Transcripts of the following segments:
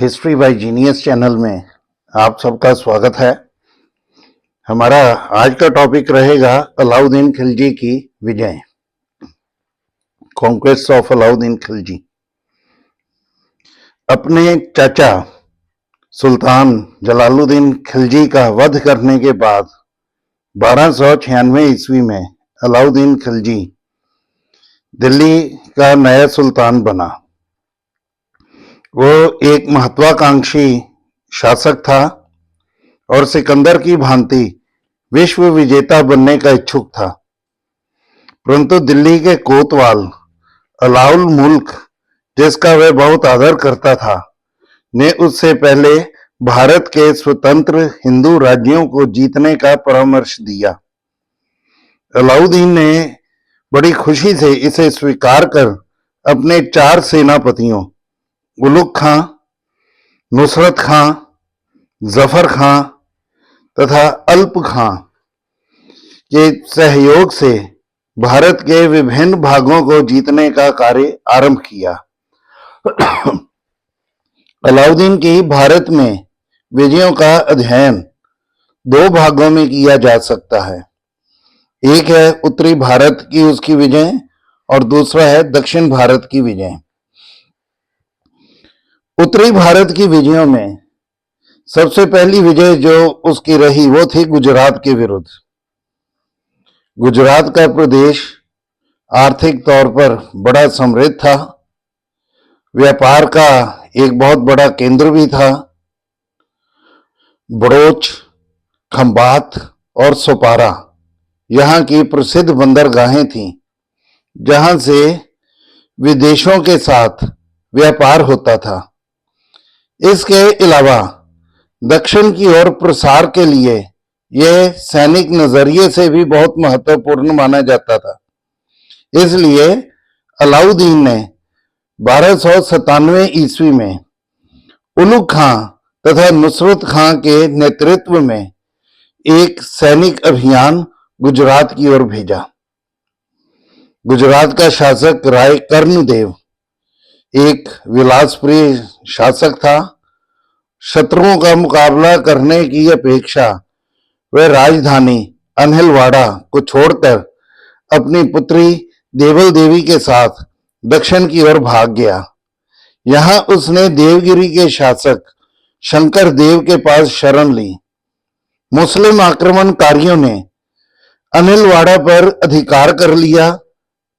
History by genius channel में आप सबका स्वागत है। हमारा आज का टॉपिक रहेगा अलाउद्दीन खिलजी की विजय, कॉन्क्वेस्ट ऑफ अलाउद्दीन खिलजी। अपने चाचा सुल्तान जलालुद्दीन खिलजी का वध करने के बाद 1296 ईस्वी में अलाउद्दीन खिलजी दिल्ली का नया सुल्तान बना। वो एक महत्वाकांक्षी शासक था और सिकंदर की भांति विश्व विजेता बनने का इच्छुक था, परंतु दिल्ली के कोतवाल अलाउल मुल्क, जिसका वह बहुत आदर करता था, ने उससे पहले भारत के स्वतंत्र हिंदू राज्यों को जीतने का परामर्श दिया। अलाउद्दीन ने बड़ी खुशी से इसे स्वीकार कर अपने 4 सेनापतियों उलुग खां, नुसरत खां, जफर खां तथा अल्प खां के सहयोग से भारत के विभिन्न भागों को जीतने का कार्य आरंभ किया। अलाउद्दीन की भारत में विजयों का अध्ययन 2 भागों में किया जा सकता है। एक है उत्तरी भारत की उसकी विजय और दूसरा है दक्षिण भारत की विजय। उत्तरी भारत की विजयों में सबसे पहली विजय जो उसकी रही वो थी गुजरात के विरुद्ध। गुजरात का प्रदेश आर्थिक तौर पर बड़ा समृद्ध था, व्यापार का एक बहुत बड़ा केंद्र भी था। बड़ौच, खंबात और सोपारा यहाँ की प्रसिद्ध बंदरगाहें थीं, जहां से विदेशों के साथ व्यापार होता था। इसके अलावा दक्षिण की ओर प्रसार के लिए यह सैनिक नजरिए से भी बहुत महत्वपूर्ण माना जाता था। इसलिए अलाउद्दीन ने 1297 ईस्वी में उलुग खां तथा नुसरत खां के नेतृत्व में एक सैनिक अभियान गुजरात की ओर भेजा। गुजरात का शासक राय कर्णदेव एक विलासप्रिय शासक था। शत्रुओं का मुकाबला करने की अपेक्षा वह राजधानी अनहिलवाड़ा को छोड़कर अपनी पुत्री देवल देवी के साथ दक्षिण की ओर भाग गया। यहां उसने देवगिरी के शासक शंकर देव के पास शरण ली। मुस्लिम आक्रमणकारियों ने अनहिलवाड़ा पर अधिकार कर लिया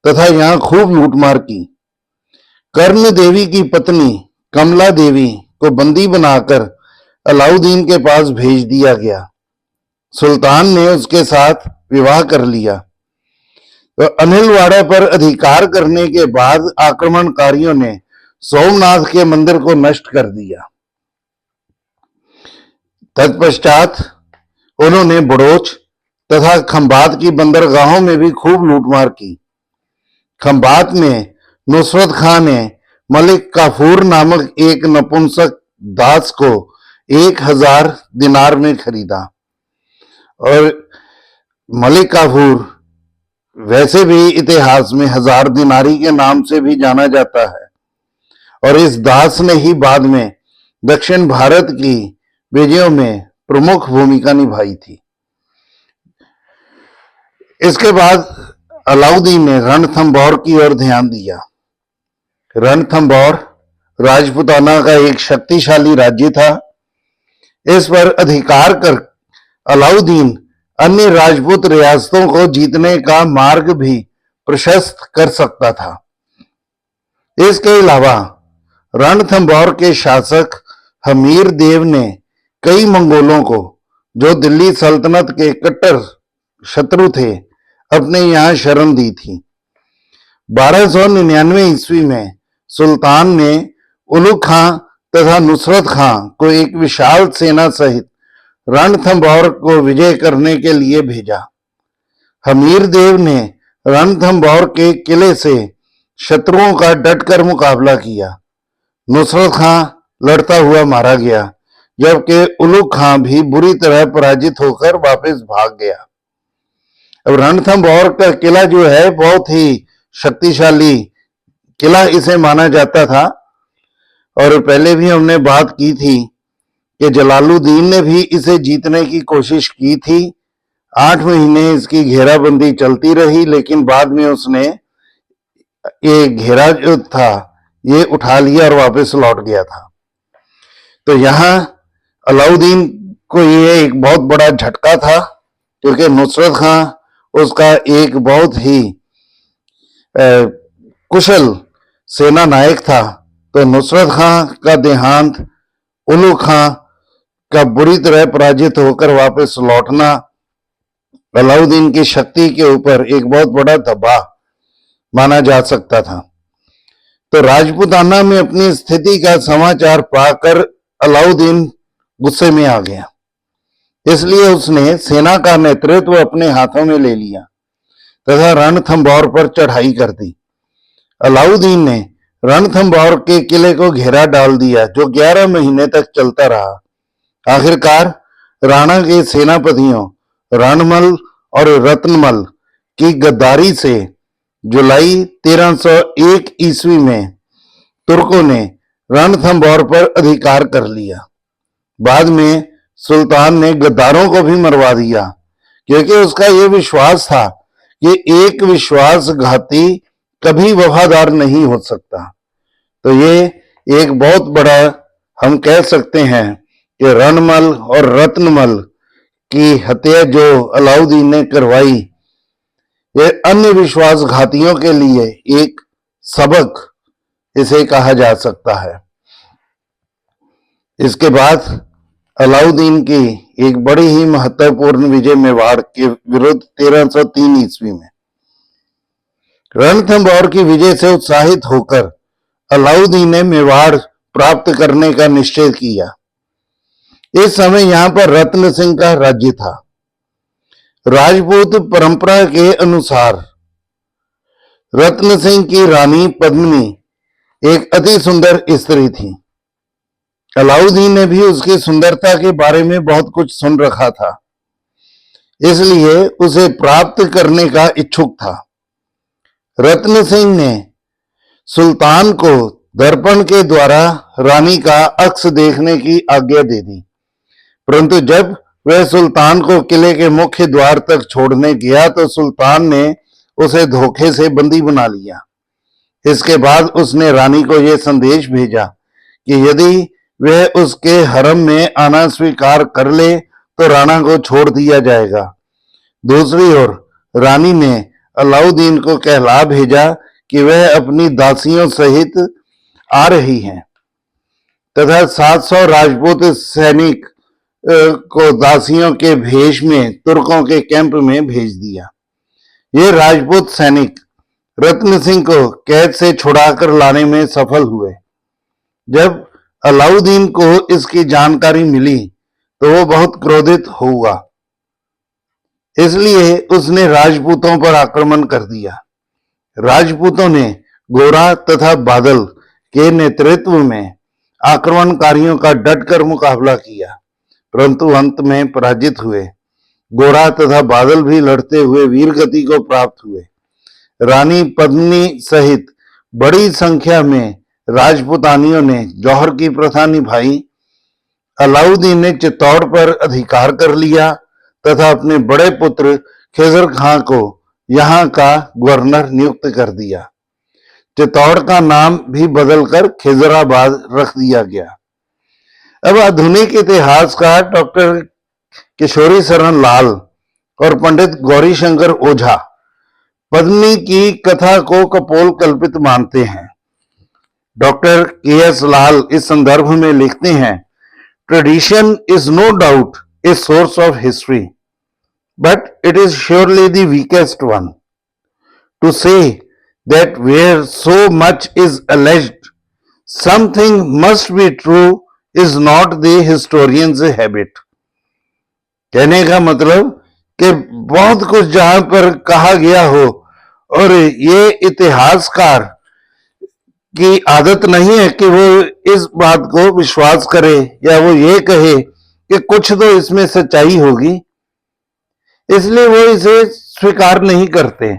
तथा यहां खूब लूटमार की। कर्ण देवी की पत्नी कमला देवी को बंदी बनाकर अलाउद्दीन के पास भेज दिया गया। सुल्तान ने उसके साथ विवाह कर लिया। तो अनहिलवाड़ा पर अधिकार करने के बाद आक्रमणकारियों ने सोमनाथ के मंदिर को नष्ट कर दिया। तत्पश्चात उन्होंने बड़ौच तथा खंबात की बंदरगाहों में भी खूब लूटमार की। खंबात में नुसरत खां ने मलिक काफूर नामक एक नपुंसक दास को 1000 दिनार में खरीदा। और मलिक काफूर वैसे भी इतिहास में 1000 दिनारी के नाम से भी जाना जाता है, और इस दास ने ही बाद में दक्षिण भारत की विजयों में प्रमुख भूमिका निभाई थी। इसके बाद अलाउद्दीन ने रणथंभौर की ओर ध्यान दिया। रणथंभौर राजपूताना का एक शक्तिशाली राज्य था। इस पर अधिकार कर अलाउद्दीन अन्य राजपूत रियासतों को जीतने का मार्ग भी प्रशस्त कर सकता था। इसके अलावा रणथंभौर के शासक हमीर देव ने कई मंगोलों को, जो दिल्ली सल्तनत के कट्टर शत्रु थे, अपने यहां शरण दी थी। 1299 ईस्वी में सुल्तान ने उलुग खां तथा नुसरत खां को एक विशाल सेना सहित रणथंभौर को विजय करने के लिए भेजा। हमीर देव ने रणथंभौर के किले से शत्रुओं का डटकर मुकाबला किया। नुसरत खां लड़ता हुआ मारा गया, जबकि उलुग खां भी बुरी तरह पराजित होकर वापस भाग गया। अब रणथंभौर का किला जो है बहुत ही शक्तिशाली किला इसे माना जाता था। और पहले भी हमने बात की थी कि जलालुद्दीन ने भी इसे जीतने की कोशिश की थी। 8 महीने इसकी घेराबंदी चलती रही, लेकिन बाद में उसने ये घेरा जो था ये उठा लिया और वापस लौट गया था। तो यहाँ अलाउद्दीन को ये एक बहुत बड़ा झटका था, क्योंकि नुसरत खां उसका एक बहुत ही कुशल सेना नायक था। तो नुसरत खां का देहांत, उलू खां का बुरी तरह पराजित होकर वापस लौटना अलाउद्दीन की शक्ति के ऊपर एक बहुत बड़ा दबाव माना जा सकता था। तो राजपूताना में अपनी स्थिति का समाचार पाकर अलाउद्दीन गुस्से में आ गया, इसलिए उसने सेना का नेतृत्व अपने हाथों में ले लिया तथा रणथंभौर पर चढ़ाई कर दी। अलाउद्दीन ने रणथंभौर के किले को घेरा डाल दिया, जो 11 महीने तक चलता रहा। आखिरकार राणा के सेनापतियों रणमल और रत्नमल की गद्दारी से जुलाई 1301 ईस्वी में तुर्कों ने रणथंभौर पर अधिकार कर लिया। बाद में सुल्तान ने गद्दारों को भी मरवा दिया, क्योंकि उसका यह विश्वास था कि एक विश्वासघाती कभी वफादार नहीं हो सकता। तो ये एक बहुत बड़ा, हम कह सकते हैं कि रणमल और रत्नमल की हत्या जो अलाउद्दीन ने करवाई, ये अन्य विश्वासघातियों के लिए एक सबक इसे कहा जा सकता है। इसके बाद अलाउद्दीन की एक बड़ी ही महत्वपूर्ण विजय मेवाड़ के विरुद्ध 1303 ईस्वी में। रणथंभौर की विजय से उत्साहित होकर अलाउद्दीन ने मेवाड़ प्राप्त करने का निश्चय किया। इस समय यहां पर रत्न सिंह का राज्य था। राजपूत परंपरा के अनुसार रत्न सिंह की रानी पद्मिनी एक अति सुंदर स्त्री थी। अलाउद्दीन ने भी उसकी सुंदरता के बारे में बहुत कुछ सुन रखा था, इसलिए उसे प्राप्त करने का इच्छुक था। रत्न सिंह ने सुल्तान को दर्पण के द्वारा रानी का अक्स देखने की आज्ञा दे दी, परंतु जब वह सुल्तान को किले के मुख्य द्वार तक छोड़ने गया तो सुल्तान ने उसे धोखे से बंदी बना लिया। इसके बाद उसने रानी को यह संदेश भेजा कि यदि वह उसके हरम में आना स्वीकार कर ले तो राणा को छोड़ दिया जाएगा। दूसरी ओर रानी ने अलाउद्दीन को कहला भेजा कि वह अपनी दासियों सहित आ रही हैं तथा 700 राजपूत सैनिक को दासियों के भेष में तुर्कों के कैंप में भेज दिया। ये राजपूत सैनिक रत्न सिंह को कैद से छुड़ाकर लाने में सफल हुए। जब अलाउद्दीन को इसकी जानकारी मिली तो वो बहुत क्रोधित हुआ, इसलिए उसने राजपूतों पर आक्रमण कर दिया। राजपूतों ने गोरा तथा बादल के नेतृत्व में आक्रमणकारियों का डटकर मुकाबला किया, परंतु अंत में पराजित हुए। गोरा तथा बादल भी लड़ते हुए वीरगति को प्राप्त हुए। रानी पद्मिनी सहित बड़ी संख्या में राजपूतानियों ने जौहर की प्रथा निभाई। अलाउद्दीन ने चित्तौड़ पर अधिकार कर लिया तथा अपने बड़े पुत्र खिजर खां को यहाँ का गवर्नर नियुक्त कर दिया। चित्तौड़ का नाम भी बदलकर खिजराबाद रख दिया गया। अब आधुनिक इतिहासकार डॉक्टर किशोरी शरण लाल और पंडित गौरीशंकर ओझा पद्मिनी की कथा को कपोल कल्पित मानते हैं। Doctor KS. लाल इस संदर्भ में लिखते हैं, tradition is no doubt a source of history, but it is surely the weakest one. To say that where so much is alleged, something must be true is not the historian's habit। कहने का मतलब कि बहुत कुछ जहां पर कहा गया हो और ये इतिहासकार की आदत नहीं है कि वो इस बात को विश्वास करे या वो ये कहे कि कुछ तो इसमें सच्चाई होगी, इसलिए वो इसे स्वीकार नहीं करते।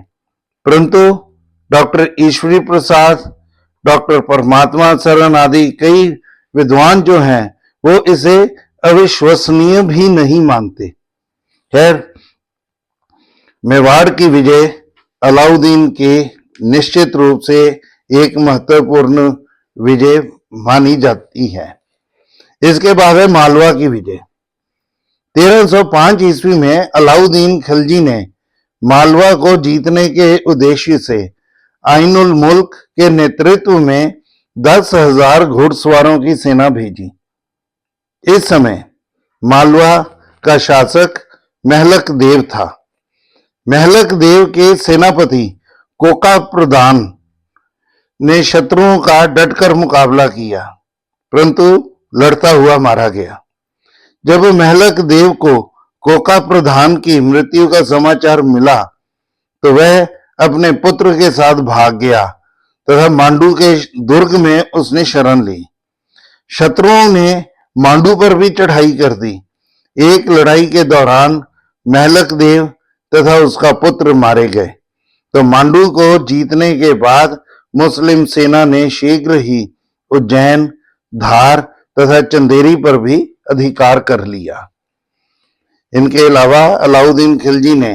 परंतु डॉक्टर ईश्वरी प्रसाद, डॉक्टर परमात्मा शरण आदि कई विद्वान जो हैं वो इसे अविश्वसनीय भी नहीं मानते। खैर, मेवाड़ की विजय अलाउद्दीन के निश्चित रूप से एक महत्वपूर्ण विजय मानी जाती है। इसके बाद है मालवा की विजय। 1305 ईस्वी में अलाउद्दीन खिलजी ने मालवा को जीतने के उद्देश्य से आइनुल मुल्क के नेतृत्व में 10,000 घुड़सवारों की सेना भेजी। इस समय मालवा का शासक महलक देव था। महलक देव के सेनापति कोका प्रधान ने शत्रुओं का डटकर मुकाबला किया, परंतु लड़ता हुआ मारा गया। जब महलक देव को कोका प्रधान की मृत्यु का समाचार मिला तो वह अपने पुत्र के साथ भाग गया तथा मांडू के दुर्ग में उसने शरण ली। शत्रुओं ने मांडू पर भी चढ़ाई कर दी। एक लड़ाई के दौरान महलक देव तथा उसका पुत्र मारे गए। तो मांडू को जीतने के बाद मुस्लिम सेना ने शीघ्र ही उज्जैन, धार तथा चंदेरी पर भी अधिकार कर लिया। इनके अलावा अलाउद्दीन खिलजी ने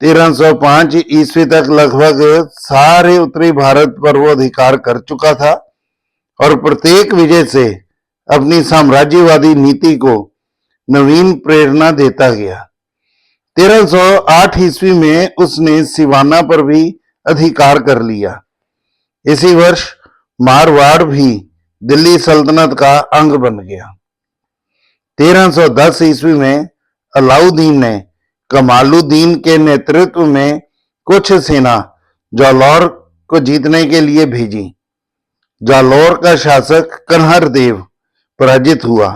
1305 ईस्वी तक लगभग सारे उत्तरी भारत पर वो अधिकार कर चुका था और प्रत्येक विजय से अपनी साम्राज्यवादी नीति को नवीन प्रेरणा देता गया। 1308 ईस्वी में उसने सिवाना पर भी अधिकार कर लिया। इसी वर्ष मारवाड़ भी दिल्ली सल्तनत का अंग बन गया। 1310 ईस्वी में अलाउद्दीन ने कमालुद्दीन के नेतृत्व में कुछ सेना जालौर को जीतने के लिए भेजी। जालौर का शासक कन्हर देव पराजित हुआ।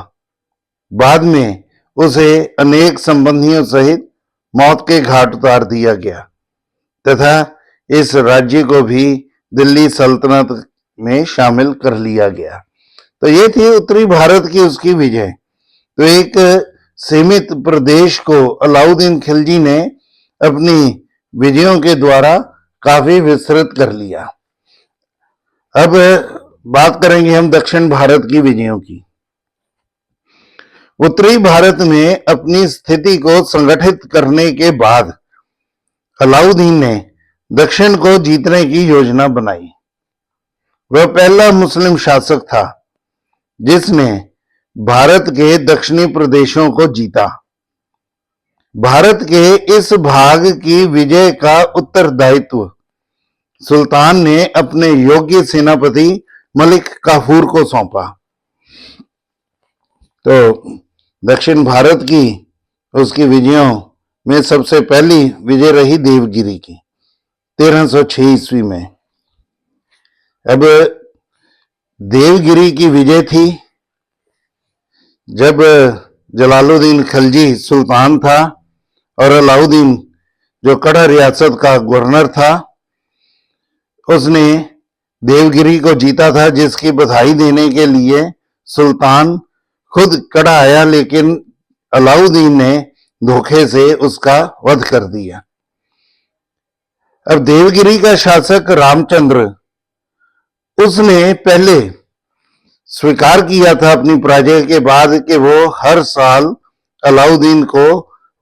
बाद में उसे अनेक संबंधियों सहित मौत के घाट उतार दिया गया तथा इस राज्य को भी दिल्ली सल्तनत में शामिल कर लिया गया। तो ये थी उत्तरी भारत की उसकी विजय। तो एक सीमित प्रदेश को अलाउद्दीन खिलजी ने अपनी विजयों के द्वारा काफी विस्तृत कर लिया। अब बात करेंगे हम दक्षिण भारत की विजयों की। उत्तरी भारत में अपनी स्थिति को संगठित करने के बाद अलाउद्दीन ने दक्षिण को जीतने की योजना बनाई। वह पहला मुस्लिम शासक था जिसने भारत के दक्षिणी प्रदेशों को जीता। भारत के इस भाग की विजय का उत्तरदायित्व सुल्तान ने अपने योग्य सेनापति मलिक काफूर को सौंपा। तो दक्षिण भारत की उसकी विजयों में सबसे पहली विजय रही देवगिरी की 1306 ईस्वी में। अब देवगिरी की विजय थी जब जलालुद्दीन खिलजी सुल्तान था और अलाउद्दीन जो कड़ा रियासत का गवर्नर था उसने देवगिरी को जीता था, जिसकी बधाई देने के लिए सुल्तान खुद कड़ा आया, लेकिन अलाउद्दीन ने धोखे से उसका वध कर दिया। अब देवगिरी का शासक रामचंद्र, उसने पहले स्वीकार किया था अपनी पराजय के बाद कि वो हर साल अलाउद्दीन को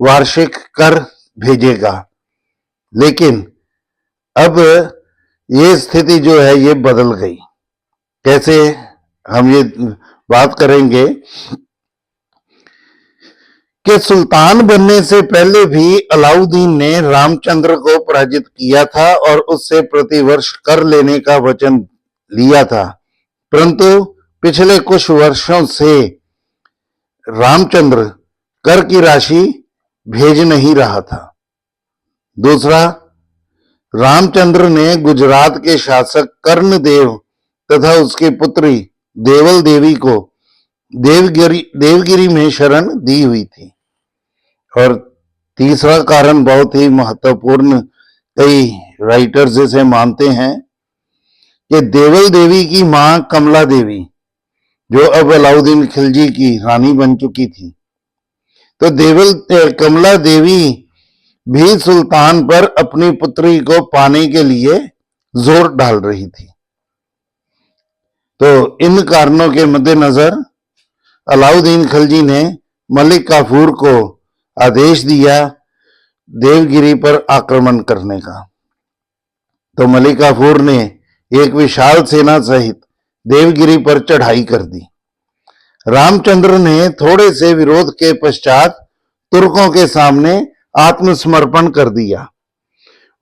वार्षिक कर भेजेगा, लेकिन अब ये स्थिति जो है ये बदल गई। कैसे, हम ये बात करेंगे कि सुल्तान बनने से पहले भी अलाउद्दीन ने रामचंद्र को पराजित किया था और उससे प्रतिवर्ष कर लेने का वचन लिया था, परंतु पिछले कुछ वर्षों से रामचंद्र कर की राशि भेज नहीं रहा था। दूसरा, रामचंद्र ने गुजरात के शासक कर्णदेव तथा उसकी पुत्री देवल देवी को देवगिरी में शरण दी हुई थी। और तीसरा कारण बहुत ही महत्वपूर्ण, कई राइटर्स इसे मानते हैं कि देवल देवी की मां कमला देवी, जो अब अलाउद्दीन खिलजी की रानी बन चुकी थी, तो कमला देवी भी सुल्तान पर अपनी पुत्री को पाने के लिए जोर डाल रही थी। तो इन कारणों के मद्देनजर अलाउद्दीन खिलजी ने मलिक काफूर को आदेश दिया देवगिरी पर आक्रमण करने का। तो मलिक काफूर ने एक विशाल सेना सहित देवगिरी पर चढ़ाई कर दी। रामचंद्र ने थोड़े से विरोध के पश्चात तुर्कों के सामने आत्मसमर्पण कर दिया।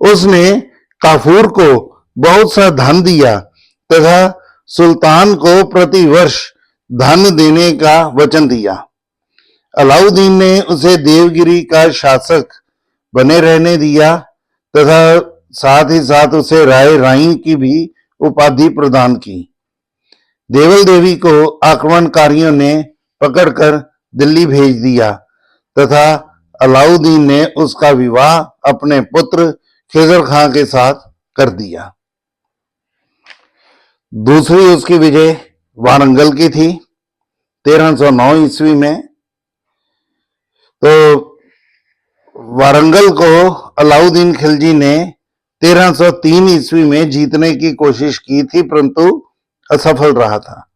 उसने काफूर को बहुत सा धन दिया तथा सुल्तान को प्रतिवर्ष धन देने का वचन दिया। अलाउद्दीन ने उसे देवगिरी का शासक बने रहने दिया तथा साथ ही साथ उसे राय राई की भी उपाधि प्रदान की। देवल देवी को आक्रमणकारियों ने पकड़कर दिल्ली भेज दिया तथा अलाउद्दीन ने उसका विवाह अपने पुत्र खिजर खां के साथ कर दिया। दूसरी उसकी विजय वारंगल की थी 1309 ईस्वी में। तो वारंगल को अलाउद्दीन खिलजी ने 1303 ईस्वी में जीतने की कोशिश की थी परंतु असफल रहा था।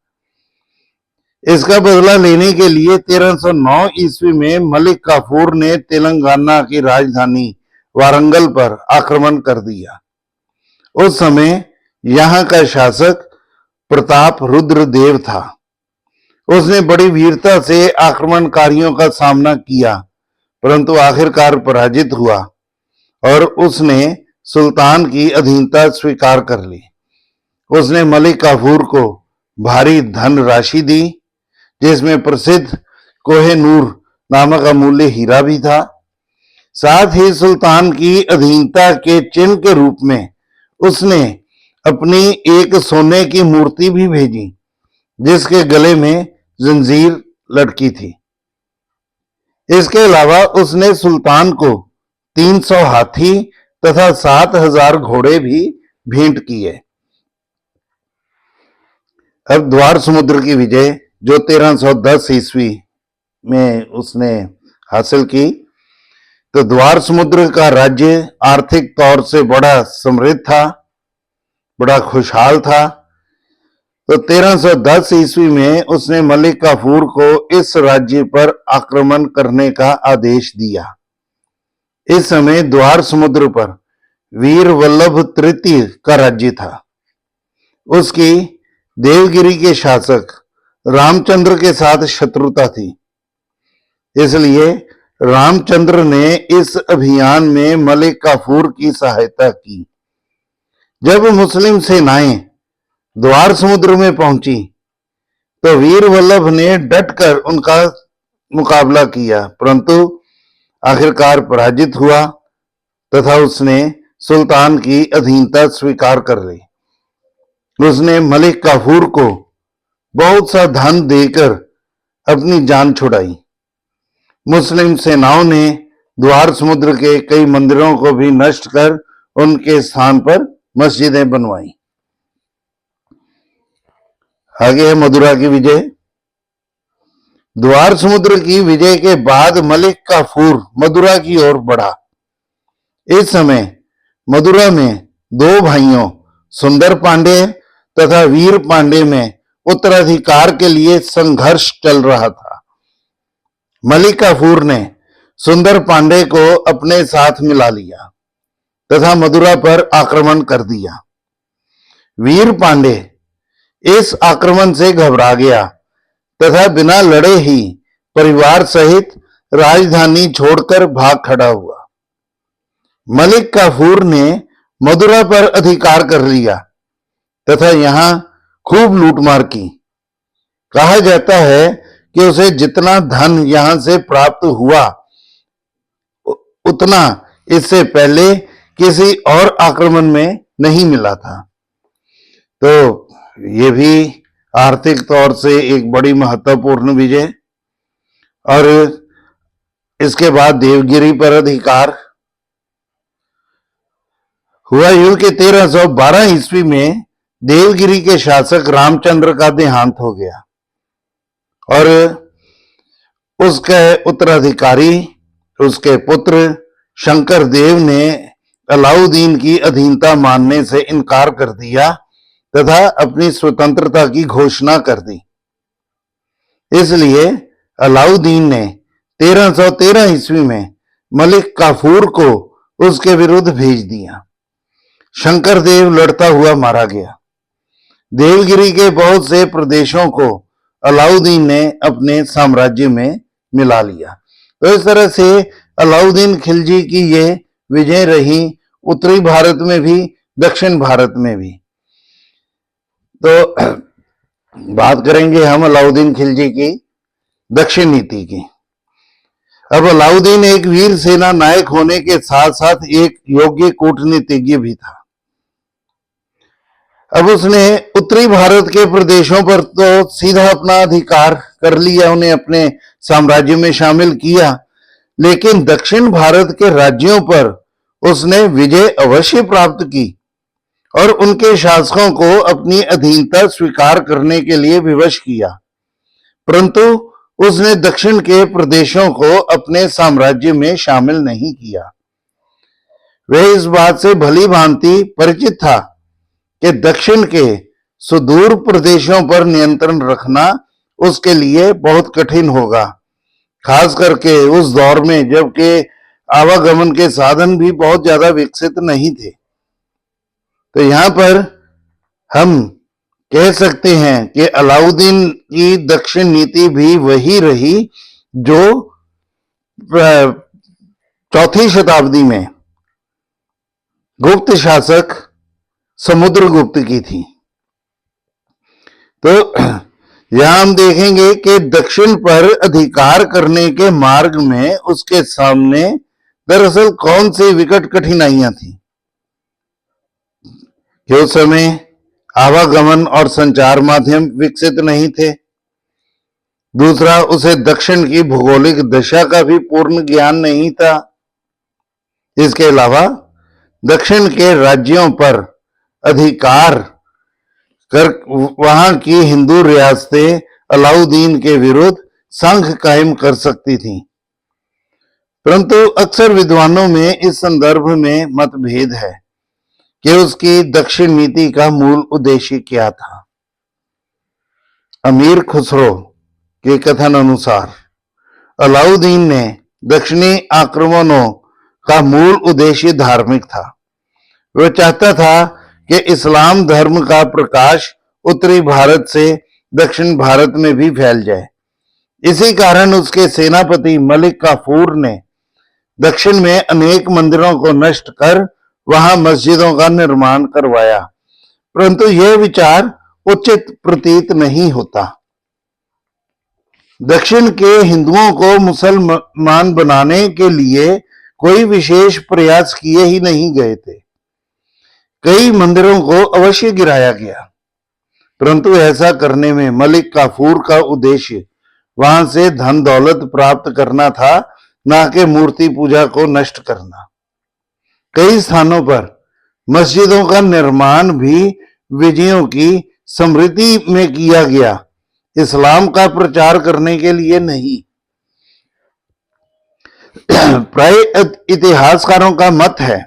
इसका बदला लेने के लिए 1309 ईस्वी में मलिक काफूर ने तेलंगाना की राजधानी वारंगल पर आक्रमण कर दिया। उस समय यहां का शासक प्रताप रुद्र देव था। उसने बड़ी वीरता से आक्रमणकारियों का सामना किया परंतु आखिरकार पराजित हुआ और उसने सुल्तान की अधीनता स्वीकार कर ली। उसने मलिक काफूर को भारी धन राशि दी जिसमें प्रसिद्ध कोहे-नूर नामक अमूल्य हीरा भी था। साथ ही सुल्तान की अधीनता के चिन्ह के रूप में उसने अपनी एक सोने की मूर्ति भी भेजी जिसके गले में जंजीर लटकी थी। इसके अलावा उसने सुल्तान को 300 हाथी तथा 7000 घोड़े भी भेंट किए। अब द्वार समुद्र की विजय जो 1310 ईस्वी में उसने हासिल की। तो द्वार समुद्र का राज्य आर्थिक तौर से बड़ा समृद्ध था, बड़ा खुशहाल था। तो 1310 ईस्वी में उसने मलिक काफूर को इस राज्य पर आक्रमण करने का आदेश दिया। इस समय द्वार समुद्र पर वीर वल्लभ तृतीय का राज्य था। उसकी देवगिरी के शासक रामचंद्र के साथ शत्रुता थी, इसलिए रामचंद्र ने इस अभियान में मलिक काफूर की सहायता की। जब मुस्लिम सेनाएं द्वार समुद्र में पहुंची तो वीर वल्लभ ने डटकर उनका मुकाबला किया परंतु आखिरकार पराजित हुआ तथा उसने सुल्तान की अधीनता स्वीकार कर ली। उसने मलिक काफूर को बहुत सा धन देकर अपनी जान छुड़ाई। मुस्लिम सेनाओं ने द्वार समुद्र के कई मंदिरों को भी नष्ट कर उनके स्थान पर मस्जिदें बनवाई। आगे है मदुरा की विजय। द्वार समुद्र की विजय के बाद मलिक काफूर मदुरा की ओर बढ़ा। इस समय मदुरा में दो भाइयों सुंदर पांडे तथा वीर पांडे में उत्तराधिकार के लिए संघर्ष चल रहा था। मलिक काफूर ने सुंदर पांडे को अपने साथ मिला लिया तथा मदुरा पर आक्रमण कर दिया। वीर पांडे इस आक्रमण से घबरा गया तथा बिना लड़े ही परिवार सहित राजधानी छोड़कर भाग खड़ा हुआ। मलिक काफूर ने मदुरा पर अधिकार कर लिया तथा यहां खूब लूटमार की। कहा जाता है कि उसे जितना धन यहां से प्राप्त हुआ उतना इससे पहले किसी और आक्रमण में नहीं मिला था। तो ये भी आर्थिक तौर से एक बड़ी महत्वपूर्ण विजय। और इसके बाद देवगिरी पर अधिकार हुआ। यूं कि 1312 ईस्वी में देवगिरी के शासक रामचंद्र का देहांत हो गया और उसके उत्तराधिकारी उसके पुत्र शंकर देव ने अलाउद्दीन की अधीनता मानने से इनकार कर दिया तथा अपनी स्वतंत्रता की घोषणा कर दी। इसलिए अलाउद्दीन ने 1313 ईस्वी में मलिक काफूर को उसके विरुद्ध भेज दिया। शंकरदेव लड़ता हुआ मारा गया। देवगिरी के बहुत से प्रदेशों को अलाउद्दीन ने अपने साम्राज्य में मिला लिया। तो इस तरह से अलाउद्दीन खिलजी की ये विजय रही, उत्तरी भारत में भी, दक्षिण भारत में भी। तो बात करेंगे हम अलाउद्दीन खिलजी की दक्षिण नीति की। अब अलाउद्दीन एक वीर सेना नायक होने के साथ साथ एक योग्य कूटनीतिज्ञ भी था। अब उसने उत्तरी भारत के प्रदेशों पर तो सीधा अपना अधिकार कर लिया, उन्हें अपने साम्राज्य में शामिल किया, लेकिन दक्षिण भारत के राज्यों पर उसने विजय अवश्य प्राप्त की और उनके शासकों को अपनी अधीनता स्वीकार करने के लिए विवश किया। परंतु उसने दक्षिण के प्रदेशों को अपने साम्राज्य में शामिल नहीं किया। वह इस बात से भली भांति परिचित था कि दक्षिण के सुदूर प्रदेशों पर नियंत्रण रखना उसके लिए बहुत कठिन होगा, खास करके उस दौर में जबकि आवागमन के साधन भी बहुत ज्यादा विकसित नहीं थे। तो यहां पर हम कह सकते हैं कि अलाउद्दीन की दक्षिण नीति भी वही रही जो चौथी शताब्दी में गुप्त शासक समुद्रगुप्त की थी। तो यहां हम देखेंगे कि दक्षिण पर अधिकार करने के मार्ग में उसके सामने दरअसल कौन सी विकट कठिनाइयां थी कि उस समय आवागमन और संचार माध्यम विकसित नहीं थे। दूसरा, उसे दक्षिण की भौगोलिक दशा का भी पूर्ण ज्ञान नहीं था। इसके अलावा दक्षिण के राज्यों पर अधिकार कर वहां की हिंदू रियासतें अलाउद्दीन के विरुद्ध संघ कायम कर सकती थीं। परंतु अक्सर विद्वानों में इस संदर्भ में मतभेद है कि उसकी दक्षिण नीति का मूल उद्देश्य क्या था। अमीर खुसरो के कथन अनुसार अलाउद्दीन ने दक्षिणी आक्रमणों का मूल उद्देश्य धार्मिक था। वह चाहता था कि इस्लाम धर्म का प्रकाश उत्तरी भारत से दक्षिण भारत में भी फैल जाए। इसी कारण उसके सेनापति मलिक काफूर ने दक्षिण में अनेक मंदिरों को नष्ट कर वहां मस्जिदों का निर्माण करवाया। परंतु यह विचार उचित प्रतीत नहीं होता। दक्षिण के हिंदुओं को मुसलमान बनाने के लिए कोई विशेष प्रयास किए ही नहीं गए थे। कई मंदिरों को अवश्य गिराया गया, परंतु ऐसा करने में मलिक काफूर का उद्देश्य वहां से धन दौलत प्राप्त करना था, न कि मूर्ति पूजा को नष्ट करना। कई स्थानों पर मस्जिदों का निर्माण भी विजयों की समृद्धि में किया गया, इस्लाम का प्रचार करने के लिए नहीं। प्राय इतिहासकारों का मत है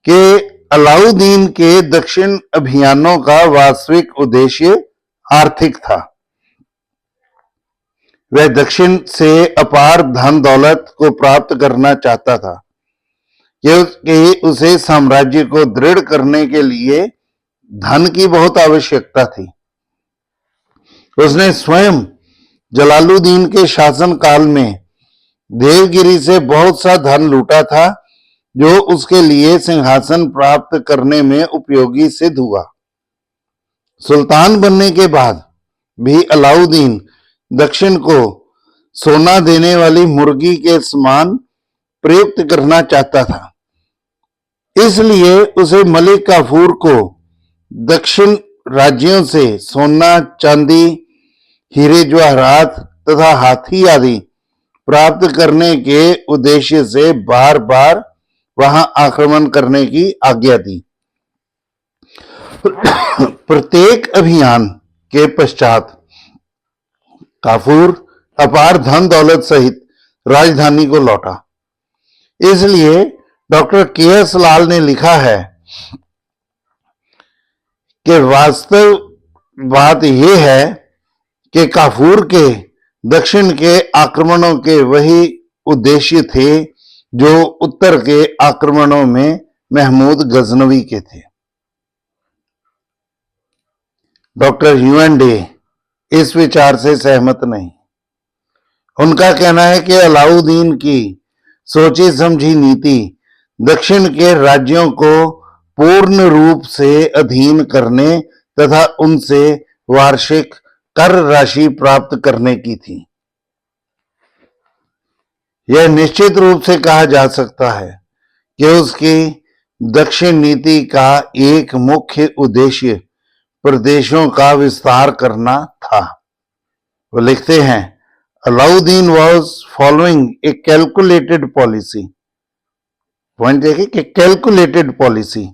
कि अलाउद्दीन के दक्षिण अभियानों का वास्तविक उद्देश्य आर्थिक था। वह दक्षिण से अपार धन दौलत को प्राप्त करना चाहता था क्योंकि उसे साम्राज्य को दृढ़ करने के लिए धन की बहुत आवश्यकता थी। उसने स्वयं जलालुद्दीन के शासन काल में देवगिरी से बहुत सा धन लूटा था, जो उसके लिए सिंहासन प्राप्त करने में उपयोगी सिद्ध हुआ। सुल्तान बनने के बाद भी अलाउद्दीन दक्षिण को सोना देने वाली मुर्गी के समान प्रयुक्त करना चाहता था। इसलिए उसे मलिक काफूर को दक्षिण राज्यों से सोना, चांदी, हीरे जवाहरात तथा हाथी आदि प्राप्त करने के उद्देश्य से बार बार वहां आक्रमण करने की आज्ञा दी। प्रत्येक अभियान के पश्चात काफूर अपार धन दौलत सहित राजधानी को लौटा। इसलिए डॉक्टर के एस लाल ने लिखा है कि वास्तव बात यह है कि काफूर के दक्षिण के आक्रमणों के वही उद्देश्य थे जो उत्तर के आक्रमणों में महमूद गजनवी के थे। डॉक्टर ह्यूएन डे इस विचार से सहमत नहीं। उनका कहना है कि अलाउद्दीन की सोची समझी नीति दक्षिण के राज्यों को पूर्ण रूप से अधीन करने तथा उनसे वार्षिक कर राशि प्राप्त करने की थी। यह निश्चित रूप से कहा जा सकता है कि उसकी दक्षिण नीति का एक मुख्य उद्देश्य प्रदेशों का विस्तार करना था। वो लिखते हैं, Alauddin was following a calculated policy, point देखिए कि calculated policy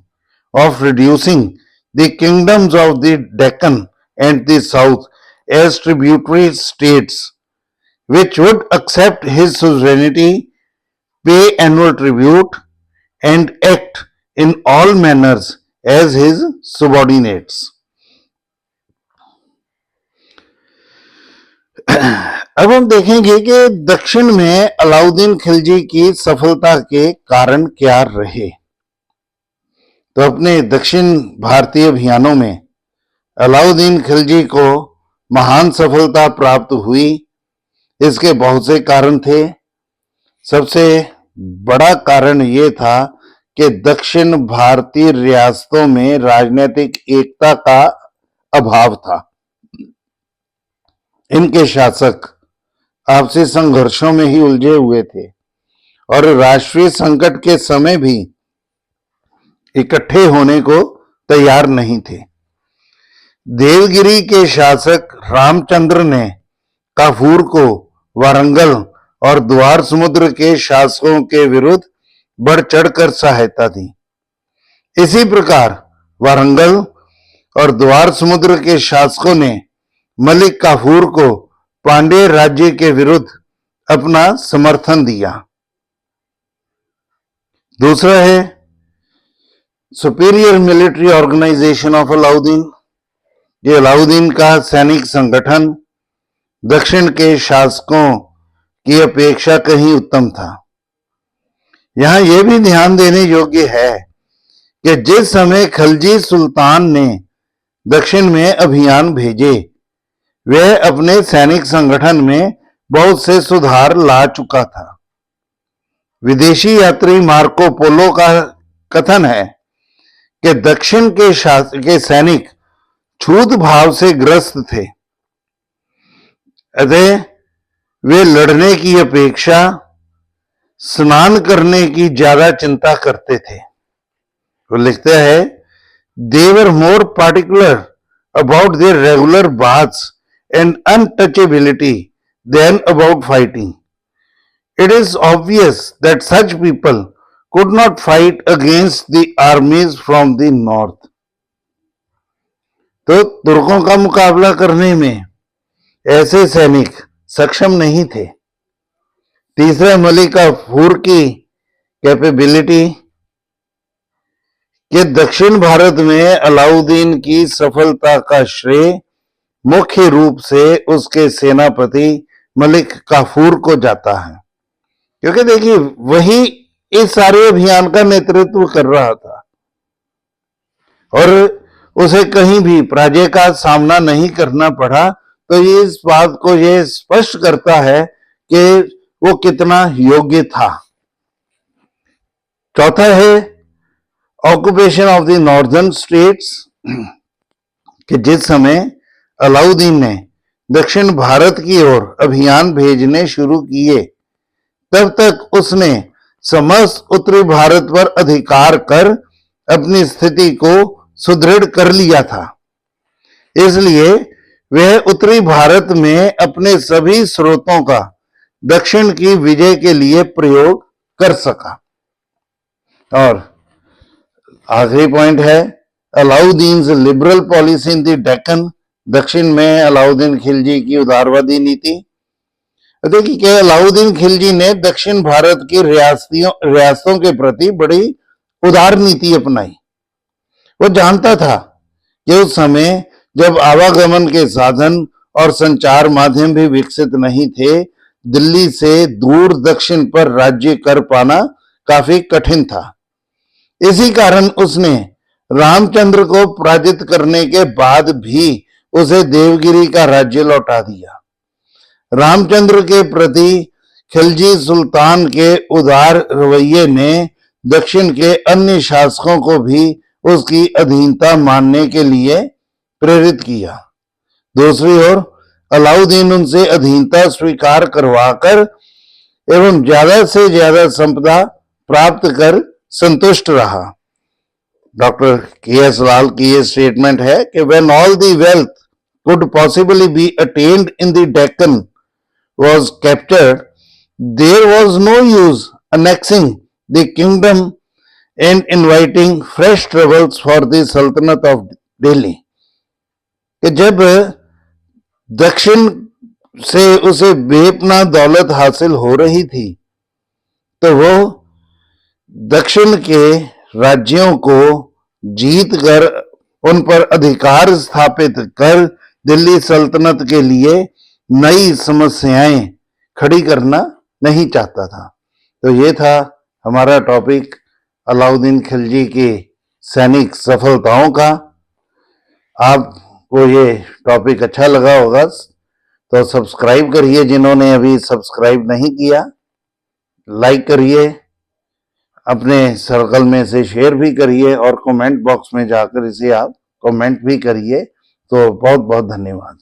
of reducing the kingdoms of the Deccan and the south as tributary states which would accept his sovereignty, pay annual tribute, and act in all manners as his subordinates. अब हम देखेंगे कि दक्षिण में अलाउद्दीन खिलजी की सफलता के कारण क्या रहे। तो अपने दक्षिण भारतीय अभियानों में अलाउद्दीन खिलजी को महान सफलता प्राप्त हुई। इसके बहुत से कारण थे। सबसे बड़ा कारण यह था कि दक्षिण भारतीय रियासतों में राजनीतिक एकता का अभाव था। इनके शासक आपसी संघर्षों में ही उलझे हुए थे और राष्ट्रीय संकट के समय भी इकट्ठे होने को तैयार नहीं थे। देवगिरी के शासक रामचंद्र ने काफूर को वारंगल और द्वार समुद्र के शासकों के विरुद्ध बढ़ चढ़कर सहायता दी। इसी प्रकार वारंगल और द्वार समुद्र के शासकों ने मलिक काफूर को पांड्य राज्य के विरुद्ध अपना समर्थन दिया। दूसरा है superior military organisation of Alauddin. ये अलाउद्दीन का सैनिक संगठन दक्षिण के शासकों की अपेक्षा कहीं उत्तम था। यहां यह भी ध्यान देने योग्य है कि जिस समय खलजी सुल्तान ने दक्षिण में अभियान भेजे, वह अपने सैनिक संगठन में बहुत से सुधार ला चुका था। विदेशी यात्री मार्को पोलो का कथन है कि दक्षिण के सैनिक छूत भाव से ग्रस्त थे, अतः वे लड़ने की अपेक्षा स्नान करने की ज्यादा चिंता करते थे। वो लिखते हैं, they were more particular about their regular baths and untouchability than about fighting. It is obvious that such people could not fight against the armies from the north। तो तुर्कों का मुकाबला करने में ऐसे सैनिक सक्षम नहीं थे। तीसरा, मलिक काफूर की कैपेबिलिटी कि दक्षिण भारत में अलाउद्दीन की सफलता का श्रेय मुख्य रूप से उसके सेनापति मलिक काफूर को जाता है, क्योंकि देखिए वही इस सारे अभियान का नेतृत्व कर रहा था और उसे कहीं भी पराजय का सामना नहीं करना पड़ा। तो ये इस बात को ये स्पष्ट करता है कि वो कितना योग्य था। चौथा है occupation of the northern states, कि जिस समय अलाउद्दीन ने दक्षिण भारत की ओर अभियान भेजने शुरू किए, तब तक उसने समस्त उत्तरी भारत पर अधिकार कर अपनी स्थिति को सुदृढ़ कर लिया था। इसलिए वह उत्तरी भारत में अपने सभी स्रोतों का दक्षिण की विजय के लिए प्रयोग कर सका। और आखिरी पॉइंट है Alauddin's liberal policy in the Deccan. दक्षिण में अलाउद्दीन खिलजी की उदारवादी नीति। देखिए कि अलाउद्दीन खिलजी ने दक्षिण भारत की रियासतों के प्रति बड़ी उदार नीति अपनाई। वो जानता था कि उस समय जब आवागमन के साधन और संचार माध्यम भी विकसित नहीं थे, दिल्ली से दूर दक्षिण पर राज्य कर पाना काफी कठिन था। इसी कारण उसने रामचंद्र को पराजित करने के बाद भी उसे देवगिरी का राज्य लौटा दिया। रामचंद्र के प्रति खिलजी सुल्तान के उदार रवैये ने दक्षिण के अन्य शासकों को भी उसकी अधीनता मानने के लिए प्रेरित किया। दूसरी ओर अलाउद्दीन उनसे अधीनता स्वीकार करवाकर एवं ज्यादा से ज्यादा संपदा प्राप्त कर संतुष्ट रहा। Doctor KS. लाल की ये स्टेटमेंट है कि when all the wealth could possibly be attained in the Deccan was captured, there was no use annexing the kingdom and inviting fresh troubles for the Sultanate of Delhi. कि जब दक्षिण से उसे बेपनाह दौलत हासिल हो रही थी तो वो दक्षिण के राज्यों को जीत कर उन पर अधिकार स्थापित कर दिल्ली सल्तनत के लिए नई समस्याएं खड़ी करना नहीं चाहता था। तो ये था हमारा टॉपिक अलाउद्दीन खिलजी की सैनिक सफलताओं का। आपको ये टॉपिक अच्छा लगा होगा तो सब्सक्राइब करिए, जिन्होंने अभी सब्सक्राइब नहीं किया, लाइक करिए, अपने सर्कल में से शेयर भी करिए और कमेंट बॉक्स में जाकर इसे आप कमेंट भी करिए। तो बहुत बहुत धन्यवाद।